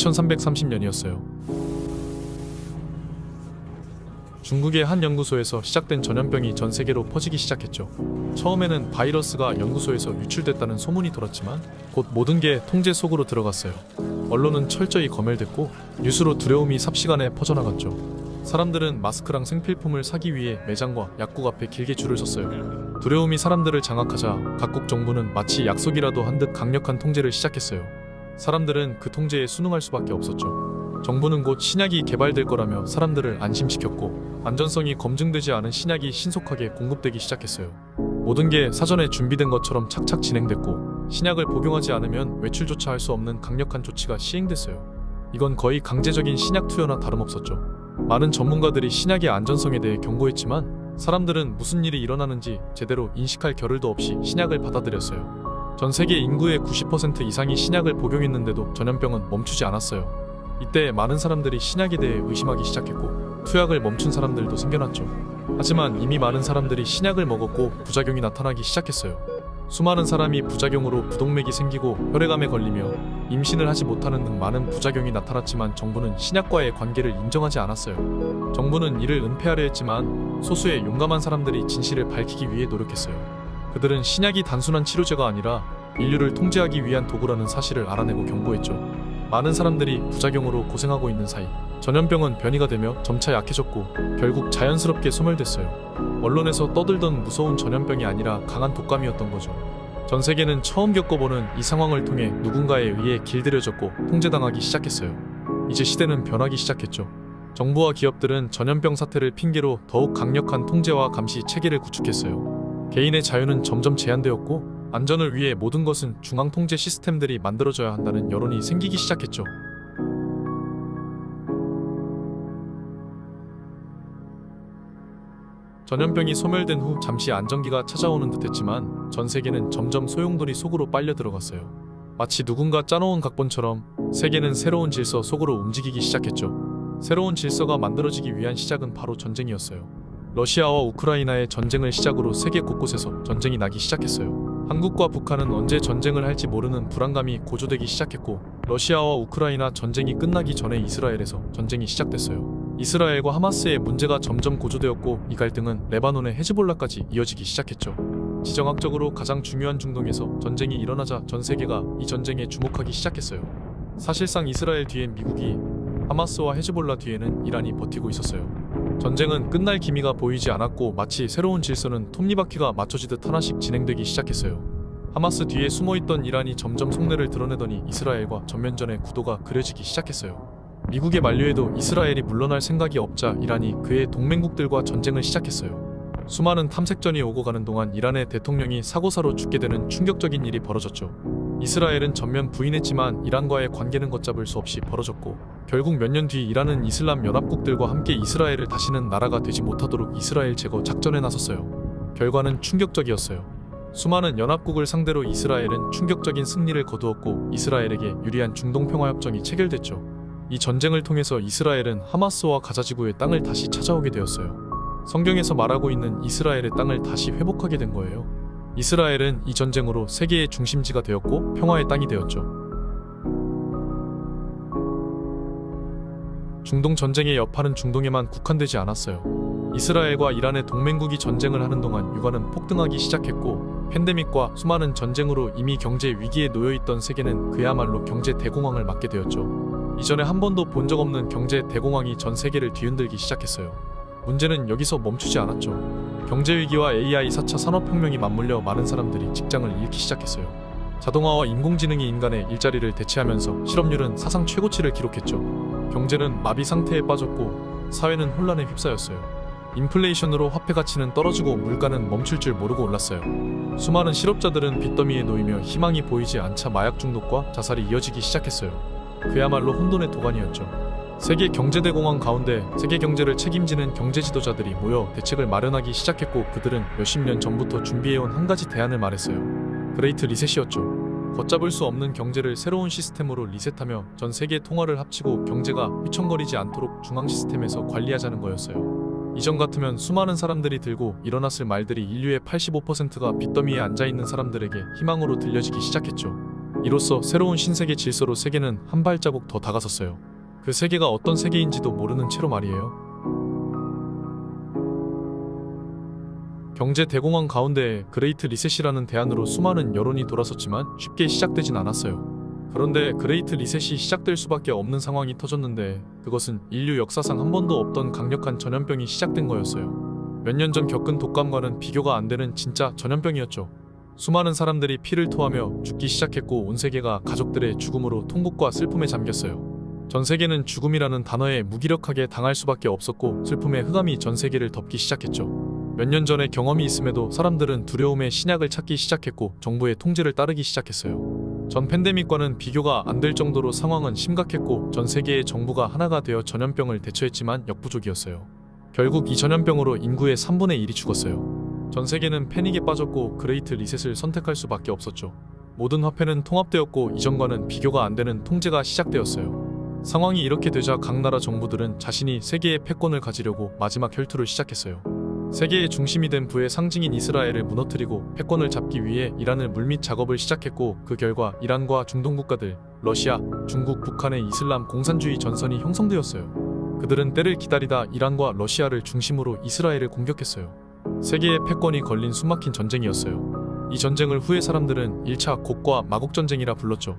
2330년이었어요. 중국의 한 연구소에서 시작된 전염병이 전 세계로 퍼지기 시작했죠. 처음에는 바이러스가 연구소에서 유출됐다는 소문이 돌았지만 곧 모든 게 통제 속으로 들어갔어요. 언론은 철저히 검열됐고 뉴스로 두려움이 삽시간에 퍼져나갔죠. 사람들은 마스크랑 생필품을 사기 위해 매장과 약국 앞에 길게 줄을 섰어요. 두려움이 사람들을 장악하자 각국 정부는 마치 약속이라도 한 듯 강력한 통제를 시작했어요. 사람들은 그 통제에 순응할 수밖에 없었죠. 정부는 곧 신약이 개발될 거라며 사람들을 안심시켰고 안전성이 검증되지 않은 신약이 신속하게 공급되기 시작했어요. 모든 게 사전에 준비된 것처럼 착착 진행됐고 신약을 복용하지 않으면 외출조차 할 수 없는 강력한 조치가 시행됐어요. 이건 거의 강제적인 신약 투여나 다름없었죠. 많은 전문가들이 신약의 안전성에 대해 경고했지만 사람들은 무슨 일이 일어나는지 제대로 인식할 겨를도 없이 신약을 받아들였어요. 전 세계 인구의 90% 이상이 신약을 복용했는데도 전염병은 멈추지 않았어요. 이때 많은 사람들이 신약에 대해 의심하기 시작했고 투약을 멈춘 사람들도 생겨났죠. 하지만 이미 많은 사람들이 신약을 먹었고 부작용이 나타나기 시작했어요. 수많은 사람이 부작용으로 부동맥이 생기고 혈액암에 걸리며 임신을 하지 못하는 등 많은 부작용이 나타났지만 정부는 신약과의 관계를 인정하지 않았어요. 정부는 이를 은폐하려 했지만 소수의 용감한 사람들이 진실을 밝히기 위해 노력했어요. 그들은 신약이 단순한 치료제가 아니라 인류를 통제하기 위한 도구라는 사실을 알아내고 경고했죠. 많은 사람들이 부작용으로 고생하고 있는 사이 전염병은 변이가 되며 점차 약해졌고 결국 자연스럽게 소멸됐어요. 언론에서 떠들던 무서운 전염병이 아니라 강한 독감이었던 거죠. 전 세계는 처음 겪어보는 이 상황을 통해 누군가에 의해 길들여졌고 통제당하기 시작했어요. 이제 시대는 변하기 시작했죠. 정부와 기업들은 전염병 사태를 핑계로 더욱 강력한 통제와 감시 체계를 구축했어요. 개인의 자유는 점점 제한되었고 안전을 위해 모든 것은 중앙 통제 시스템들이 만들어져야 한다는 여론이 생기기 시작했죠. 전염병이 소멸된 후 잠시 안정기가 찾아오는 듯했지만 전 세계는 점점 소용돌이 속으로 빨려 들어갔어요. 마치 누군가 짜놓은 각본처럼 세계는 새로운 질서 속으로 움직이기 시작했죠. 새로운 질서가 만들어지기 위한 시작은 바로 전쟁이었어요. 러시아와 우크라이나의 전쟁을 시작으로 세계 곳곳에서 전쟁이 나기 시작했어요. 한국과 북한은 언제 전쟁을 할지 모르는 불안감이 고조되기 시작했고 러시아와 우크라이나 전쟁이 끝나기 전에 이스라엘에서 전쟁이 시작됐어요. 이스라엘과 하마스의 문제가 점점 고조되었고 이 갈등은 레바논의 헤즈볼라까지 이어지기 시작했죠. 지정학적으로 가장 중요한 중동에서 전쟁이 일어나자 전 세계가 이 전쟁에 주목하기 시작했어요. 사실상 이스라엘 뒤엔 미국이, 하마스와 헤즈볼라 뒤에는 이란이 버티고 있었어요. 전쟁은 끝날 기미가 보이지 않았고 마치 새로운 질서는 톱니바퀴가 맞춰지듯 하나씩 진행되기 시작했어요. 하마스 뒤에 숨어있던 이란이 점점 속내를 드러내더니 이스라엘과 전면전의 구도가 그려지기 시작했어요. 미국의 만류에도 이스라엘이 물러날 생각이 없자 이란이 그의 동맹국들과 전쟁을 시작했어요. 수많은 탐색전이 오고 가는 동안 이란의 대통령이 사고사로 죽게 되는 충격적인 일이 벌어졌죠. 이스라엘은 전면 부인했지만 이란과의 관계는 걷잡을 수 없이 벌어졌고 결국 몇 년 뒤 이란은 이슬람 연합국들과 함께 이스라엘을 다시는 나라가 되지 못하도록 이스라엘 제거 작전에 나섰어요. 결과는 충격적이었어요. 수많은 연합국을 상대로 이스라엘은 충격적인 승리를 거두었고 이스라엘에게 유리한 중동평화협정이 체결됐죠. 이 전쟁을 통해서 이스라엘은 하마스와 가자지구의 땅을 다시 찾아오게 되었어요. 성경에서 말하고 있는 이스라엘의 땅을 다시 회복하게 된 거예요. 이스라엘은 이 전쟁으로 세계의 중심지가 되었고 평화의 땅이 되었죠. 중동 전쟁의 여파는 중동에만 국한되지 않았어요. 이스라엘과 이란의 동맹국이 전쟁을 하는 동안 유가는 폭등하기 시작했고 팬데믹과 수많은 전쟁으로 이미 경제 위기에 놓여있던 세계는 그야말로 경제 대공황을 맞게 되었죠. 이전에 한 번도 본 적 없는 경제 대공황이 전 세계를 뒤흔들기 시작했어요. 문제는 여기서 멈추지 않았죠. 경제위기와 AI 4차 산업혁명이 맞물려 많은 사람들이 직장을 잃기 시작했어요. 자동화와 인공지능이 인간의 일자리를 대체하면서 실업률은 사상 최고치를 기록했죠. 경제는 마비 상태에 빠졌고 사회는 혼란에 휩싸였어요. 인플레이션으로 화폐 가치는 떨어지고 물가는 멈출 줄 모르고 올랐어요. 수많은 실업자들은 빚더미에 놓이며 희망이 보이지 않자 마약 중독과 자살이 이어지기 시작했어요. 그야말로 혼돈의 도가니였죠. 세계 경제대공황 가운데 세계 경제를 책임지는 경제 지도자들이 모여 대책을 마련하기 시작했고 그들은 몇십 년 전부터 준비해온 한 가지 대안을 말했어요. 그레이트 리셋이었죠. 걷잡을 수 없는 경제를 새로운 시스템으로 리셋하며 전 세계 통화를 합치고 경제가 휘청거리지 않도록 중앙 시스템에서 관리하자는 거였어요. 이전 같으면 수많은 사람들이 들고 일어났을 말들이 인류의 85%가 빚더미에 앉아있는 사람들에게 희망으로 들려지기 시작했죠. 이로써 새로운 신세계 질서로 세계는 한 발자국 더 다가섰어요. 그 세계가 어떤 세계인지도 모르는 채로 말이에요. 경제 대공황 가운데 그레이트 리셋이라는 대안으로 수많은 여론이 돌아섰지만 쉽게 시작되진 않았어요. 그런데 그레이트 리셋이 시작될 수밖에 없는 상황이 터졌는데 그것은 인류 역사상 한 번도 없던 강력한 전염병이 시작된 거였어요. 몇 년 전 겪은 독감과는 비교가 안 되는 진짜 전염병이었죠. 수많은 사람들이 피를 토하며 죽기 시작했고 온 세계가 가족들의 죽음으로 통곡과 슬픔에 잠겼어요. 전 세계는 죽음이라는 단어에 무기력하게 당할 수밖에 없었고 슬픔의 흑암이 전 세계를 덮기 시작했죠. 몇 년 전의 경험이 있음에도 사람들은 두려움의 신약을 찾기 시작했고 정부의 통제를 따르기 시작했어요. 전 팬데믹과는 비교가 안 될 정도로 상황은 심각했고 전 세계의 정부가 하나가 되어 전염병을 대처했지만 역부족이었어요. 결국 이 전염병으로 인구의 3분의 1이 죽었어요. 전 세계는 패닉에 빠졌고 그레이트 리셋을 선택할 수밖에 없었죠. 모든 화폐는 통합되었고 이전과는 비교가 안 되는 통제가 시작되었어요. 상황이 이렇게 되자 각 나라 정부들은 자신이 세계의 패권을 가지려고 마지막 혈투를 시작했어요. 세계의 중심이 된 부의 상징인 이스라엘을 무너뜨리고 패권을 잡기 위해 이란을 물밑 작업을 시작했고 그 결과 이란과 중동 국가들, 러시아, 중국, 북한의 이슬람 공산주의 전선이 형성되었어요. 그들은 때를 기다리다 이란과 러시아를 중심으로 이스라엘을 공격했어요. 세계의 패권이 걸린 숨막힌 전쟁이었어요. 이 전쟁을 후에 사람들은 1차 곡과 마곡 전쟁이라 불렀죠.